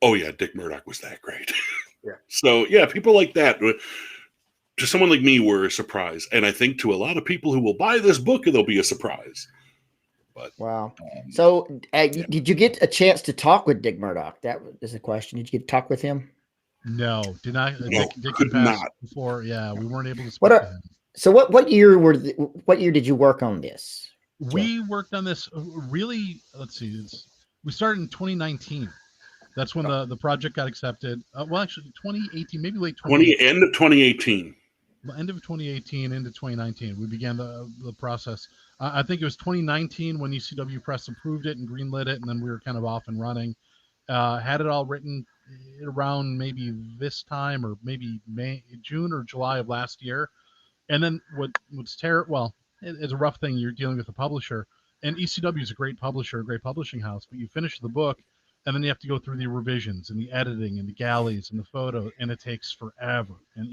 [SPEAKER 3] oh, yeah, Dick Murdoch was that great.
[SPEAKER 2] Yeah.
[SPEAKER 3] So, yeah, people like that, to someone like me, were a surprise. And I think to a lot of people who will buy this book, it'll be a surprise. But
[SPEAKER 1] wow. So did you get a chance to talk with Dick Murdoch? That is a question. Did you get to talk with him?
[SPEAKER 4] No, did not.
[SPEAKER 3] No,
[SPEAKER 4] Dick
[SPEAKER 3] could
[SPEAKER 4] passed
[SPEAKER 3] not.
[SPEAKER 4] before. Yeah, we weren't able to speak
[SPEAKER 1] What
[SPEAKER 4] to
[SPEAKER 1] are,
[SPEAKER 4] him.
[SPEAKER 1] so what year what year did you work on this?
[SPEAKER 4] We worked on this really. Let's see. We started in 2019. That's when the project got accepted. Well, actually, 2018, maybe late 2018.
[SPEAKER 3] End of 2018.
[SPEAKER 4] End of 2018 into 2019, we began the process. I think it was 2019 when ECW Press approved it and greenlit it, and then we were kind of off and running. Had it all written around maybe this time, or maybe June or July of last year. And then what's terrible? Well, it's a rough thing. You're dealing with a publisher, and ECW is a great publisher, a great publishing house. But you finish the book, and then you have to go through the revisions and the editing and the galleys and the photo, and it takes forever. And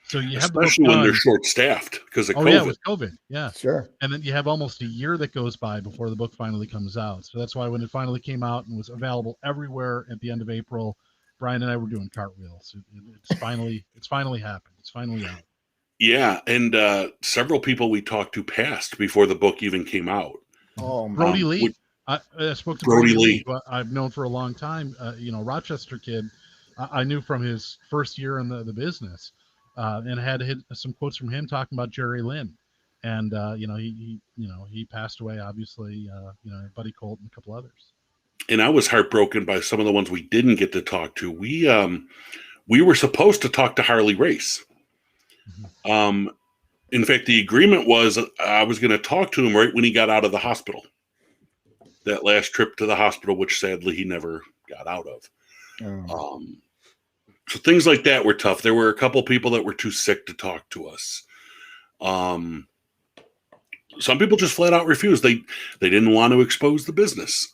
[SPEAKER 4] so you have
[SPEAKER 3] especially when they're short-staffed because of COVID.
[SPEAKER 4] Yeah, with COVID, yeah,
[SPEAKER 1] sure.
[SPEAKER 4] And then you have almost a year that goes by before the book finally comes out. So that's why when it finally came out and was available everywhere at the end of April, Bryan and I were doing cartwheels. It's finally happened. It's finally out.
[SPEAKER 3] Yeah, and several people we talked to passed before the book even came out.
[SPEAKER 1] Oh,
[SPEAKER 4] Brody Lee. I spoke to Brody Lee, who I've known for a long time. Rochester kid. I knew from his first year in the business, and had some quotes from him talking about Jerry Lynn, and he passed away. Obviously, Buddy Colt and a couple others.
[SPEAKER 3] And I was heartbroken by some of the ones we didn't get to talk to. We were supposed to talk to Harley Race. Mm-hmm. In fact, the agreement was I was going to talk to him right when he got out of the hospital. That last trip to the hospital, which sadly he never got out of. Oh. So things like that were tough. There were a couple people that were too sick to talk to us. Some people just flat out refused. They didn't want to expose the business.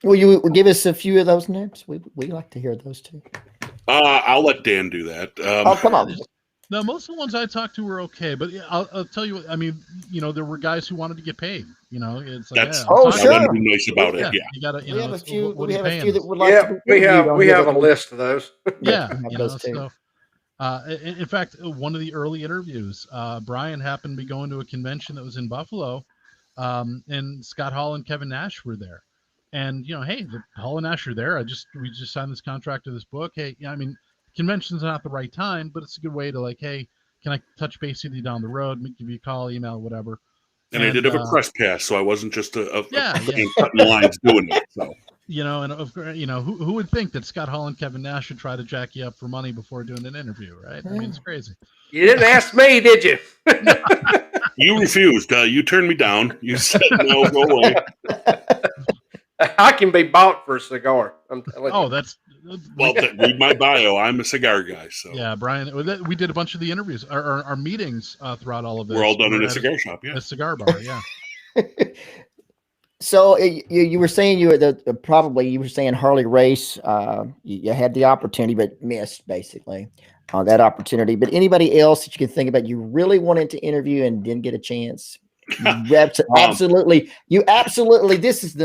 [SPEAKER 1] Will you give us a few of those names? We like to hear those too.
[SPEAKER 3] I'll let Dan do that.
[SPEAKER 1] Oh, come on.
[SPEAKER 4] No, most of the ones I talked to were okay, but I'll tell you what, I mean, there were guys who wanted to get paid. It's like,
[SPEAKER 3] that's
[SPEAKER 1] sure.
[SPEAKER 3] Be nice about it. Yeah,
[SPEAKER 4] you gotta.
[SPEAKER 1] We have a few. We have a few
[SPEAKER 4] us?
[SPEAKER 1] that would like. Yeah,
[SPEAKER 2] to we have a list of those.
[SPEAKER 4] Yeah, those too. So, in fact, one of the early interviews, Bryan happened to be going to a convention that was in Buffalo, and Scott Hall and Kevin Nash were there, and hey, Hall and Nash are there. We just signed this contract to this book. Hey, I mean, convention's not the right time, but it's a good way to hey, can I touch base with you down the road? Give you a call, email, whatever.
[SPEAKER 3] And I did have a press pass, so I wasn't just cutting
[SPEAKER 4] the
[SPEAKER 3] lines doing it. So
[SPEAKER 4] who would think that Scott Hall and Kevin Nash should try to jack you up for money before doing an interview, right? I mean, it's crazy.
[SPEAKER 2] You didn't ask me, did you?
[SPEAKER 3] You refused. You turned me down. You said no, go away.
[SPEAKER 2] I can be bought for a cigar.
[SPEAKER 3] Read my bio. I'm a cigar guy. So
[SPEAKER 4] yeah, Bryan, we did a bunch of the interviews, our meetings throughout all of this.
[SPEAKER 3] We're all done in a cigar shop. Yeah,
[SPEAKER 4] a cigar bar. Yeah.
[SPEAKER 1] So you were saying you were saying Harley Race. You had the opportunity, but missed basically that opportunity. But anybody else that you can think about, you really wanted to interview and didn't get a chance? Absolutely. This is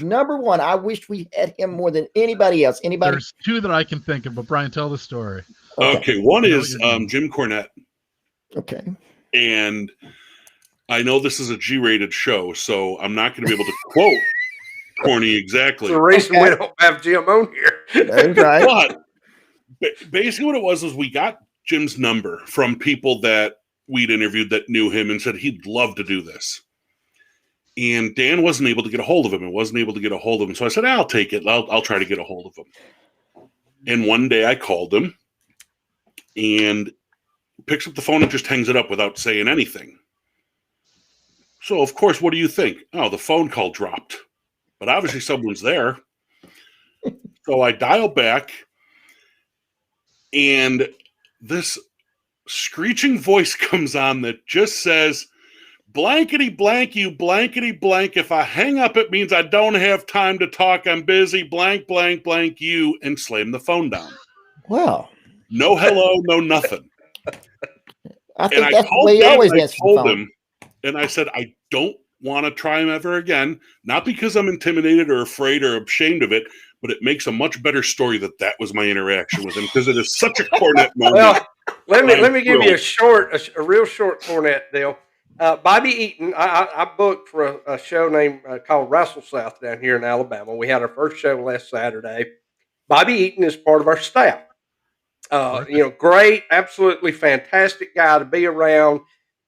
[SPEAKER 1] number one. I wish we had him more than anybody else. Anybody?
[SPEAKER 4] There's two that I can think of, but Bryan, tell the story.
[SPEAKER 3] Okay. One is Jim Cornett.
[SPEAKER 1] Okay.
[SPEAKER 3] And I know this is a G-rated show, so I'm not going to be able to quote Corny exactly.
[SPEAKER 2] It's the reason we don't have Jim on here.
[SPEAKER 1] That's right.
[SPEAKER 3] But basically what it was we got Jim's number from people that we'd interviewed that knew him and said he'd love to do this. And Dan wasn't able to get a hold of him. So I said, I'll take it. I'll try to get a hold of him. And one day I called him and picks up the phone and just hangs it up without saying anything. So, of course, what do you think? Oh, the phone call dropped. But obviously someone's there. So I dial back, and this screeching voice comes on that just says, blankety blank, you blankety blank. If I hang up, it means I don't have time to talk. I'm busy, blank, blank, blank, you, and slam the phone down.
[SPEAKER 1] Wow.
[SPEAKER 3] No hello, no nothing.
[SPEAKER 1] I think
[SPEAKER 3] And I
[SPEAKER 1] that's the
[SPEAKER 3] called
[SPEAKER 1] way he
[SPEAKER 3] Dan,
[SPEAKER 1] always
[SPEAKER 3] and I
[SPEAKER 1] answers the
[SPEAKER 3] told
[SPEAKER 1] phone.
[SPEAKER 3] him, and I said, I don't want to try him ever again. Not because I'm intimidated or afraid or ashamed of it, but it makes a much better story that was my interaction with him, because it is such a Cornett moment.
[SPEAKER 2] Well, let
[SPEAKER 3] I'm
[SPEAKER 2] me give you
[SPEAKER 3] thrilled.
[SPEAKER 2] a real short Cornett deal. Bobby Eaton, I booked for a show named called Wrestle South down here in Alabama. We had our first show last Saturday. Bobby Eaton is part of our staff. Great, absolutely fantastic guy to be around.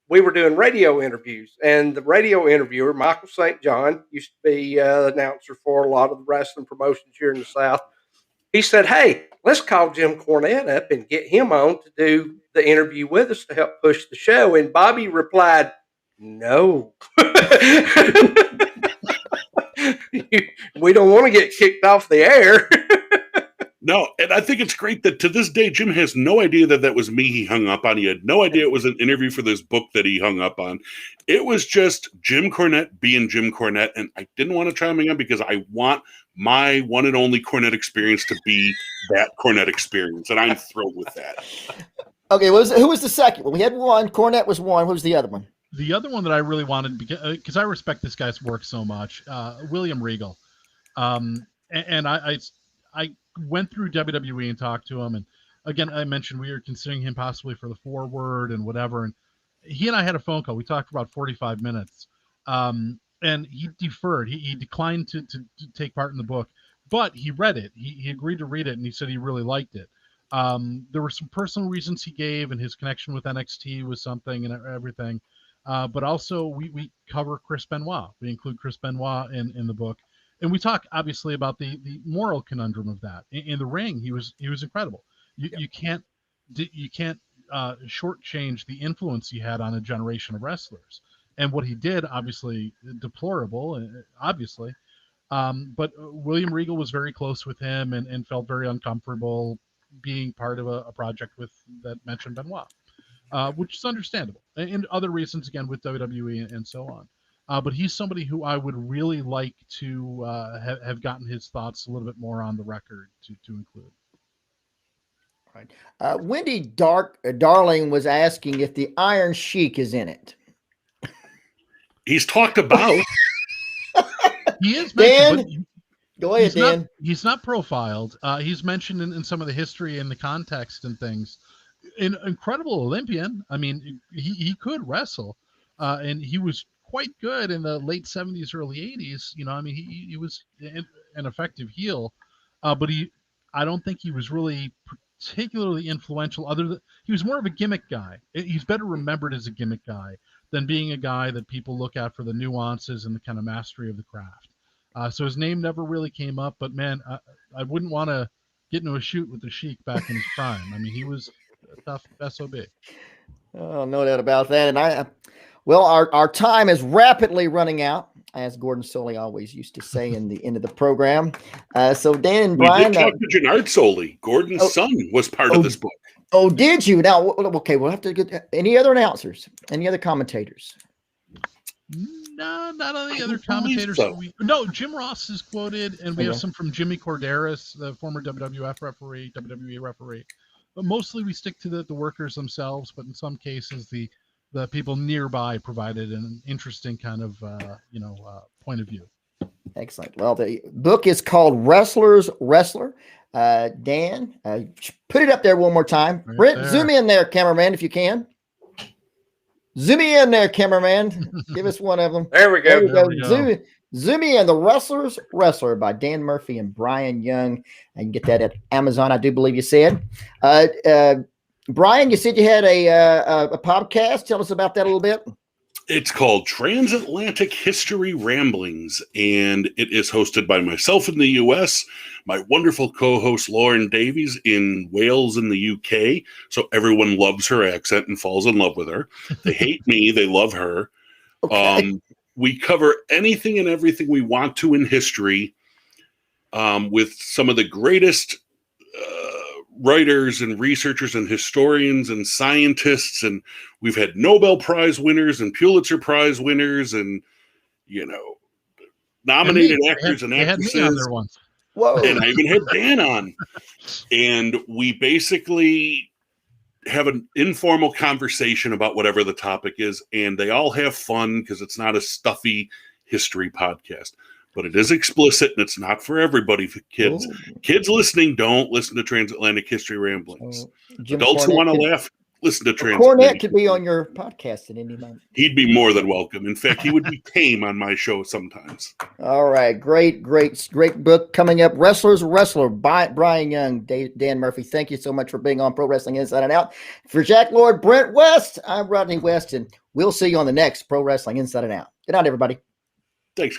[SPEAKER 2] We were doing radio interviews, and the radio interviewer, Michael St. John, used to be the announcer for a lot of the wrestling promotions here in the South. He said, "Hey, let's call Jim Cornette up and get him on to do the interview with us to help push the show." And Bobby replied, "No." We don't want to get kicked off the air.
[SPEAKER 3] No, and I think it's great that to this day, Jim has no idea that was me he hung up on. He had no idea it was an interview for this book that he hung up on. It was just Jim Cornette being Jim Cornette, and I didn't want to try him again because I want my one and only Cornette experience to be that Cornette experience, and I'm thrilled with that.
[SPEAKER 1] Okay, who was the second one? We had one. Cornette was one. Who was the other one?
[SPEAKER 4] The other one that I really wanted, because I respect this guy's work so much, William Regal. And I went through WWE and talked to him. And again, I mentioned we were considering him possibly for the forward and whatever. And he and I had a phone call. We talked for about 45 minutes. And he deferred. He declined to take part in the book, but he read it. He agreed to read it, and he said he really liked it. There were some personal reasons he gave, and his connection with NXT was something and everything. But also we cover Chris Benoit. We include Chris Benoit in the book. And we talk obviously about the moral conundrum of that. In the ring, he was incredible. You can't shortchange the influence he had on a generation of wrestlers. And what he did, obviously deplorable, obviously. But William Regal was very close with him and felt very uncomfortable being part of a project that mentioned Benoit, which is understandable. And other reasons, again, with WWE and so on. But he's somebody who I would really like to have gotten his thoughts a little bit more on the record to include.
[SPEAKER 1] Right. Wendy Darling was asking if the Iron Sheik is in it.
[SPEAKER 3] He's talked about.
[SPEAKER 4] He is
[SPEAKER 1] mentioned. Dan, go ahead, Dan.
[SPEAKER 4] He's not profiled. He's mentioned in some of the history and the context and things. An incredible Olympian. I mean, he could wrestle, and he was quite good in the late 70s, early 80s. I mean, he was an effective heel, but I don't think he was really particularly influential. He was more of a gimmick guy. He's better remembered as a gimmick guy than being a guy that people look at for the nuances and the kind of mastery of the craft. So his name never really came up, but man, I wouldn't want to get into a shoot with the Sheik back in his prime. I mean, he was a tough SOB.
[SPEAKER 1] Oh, no doubt about that. And well, our time is rapidly running out, as Gordon Soley always used to say in the end of the program. So Dan and Bryan.
[SPEAKER 3] We did talk to Gennard Soley. Gordon's son was part of this book.
[SPEAKER 1] Oh, did you? Now, okay, we'll have to get any other announcers, any other commentators?
[SPEAKER 4] No, not on the other commentators.
[SPEAKER 3] So.
[SPEAKER 4] No, Jim Ross is quoted, and we have some from Jimmy Corderas, the former WWF referee, WWE referee. But mostly we stick to the workers themselves, but in some cases the people nearby provided an interesting kind of point of view. Excellent.
[SPEAKER 1] Well, the book is called Wrestler's Wrestler. Dan, put it up there one more time.
[SPEAKER 4] Right
[SPEAKER 1] Brent,
[SPEAKER 4] there.
[SPEAKER 1] zoom in there, cameraman, if you can. Zoom me in there, cameraman. Give us one of them.
[SPEAKER 2] There we go.
[SPEAKER 4] There we go.
[SPEAKER 1] Zoom me in. The Wrestler's Wrestler by Dan Murphy and Bryan Young. And you can get that at Amazon, I do believe you said. Bryan, you said you had a podcast. Tell us about that a little bit.
[SPEAKER 3] It's called Transatlantic History Ramblings, and it is hosted by myself in the U.S., my wonderful co-host Lauren Davies in Wales in the U.K., so everyone loves her accent and falls in love with her. They hate me. They love her. Okay. We cover anything and everything we want to in history with some of the greatest writers and researchers and historians and scientists, and we've had Nobel Prize winners and Pulitzer Prize winners and nominated actors and actresses.
[SPEAKER 4] They had me on there once.
[SPEAKER 1] Whoa.
[SPEAKER 3] And I even had Dan on. And we basically have an informal conversation about whatever the topic is, and they all have fun because it's not a stuffy history podcast. But it is explicit, and it's not for everybody. For kids, kids listening, don't listen to Transatlantic History Ramblings. Adults who want to laugh, listen to Transatlantic.
[SPEAKER 1] Cornett could be on your podcast at any moment.
[SPEAKER 3] He'd be more than welcome. In fact, he would be tame on my show sometimes.
[SPEAKER 1] All right, great book coming up. Wrestler's Wrestler by Bryan Young, Dan Murphy. Thank you so much for being on Pro Wrestling Inside and Out. For Jack Lord, Brent West, I'm Rodney West, and we'll see you on the next Pro Wrestling Inside and Out. Good night, everybody.
[SPEAKER 3] Thanks.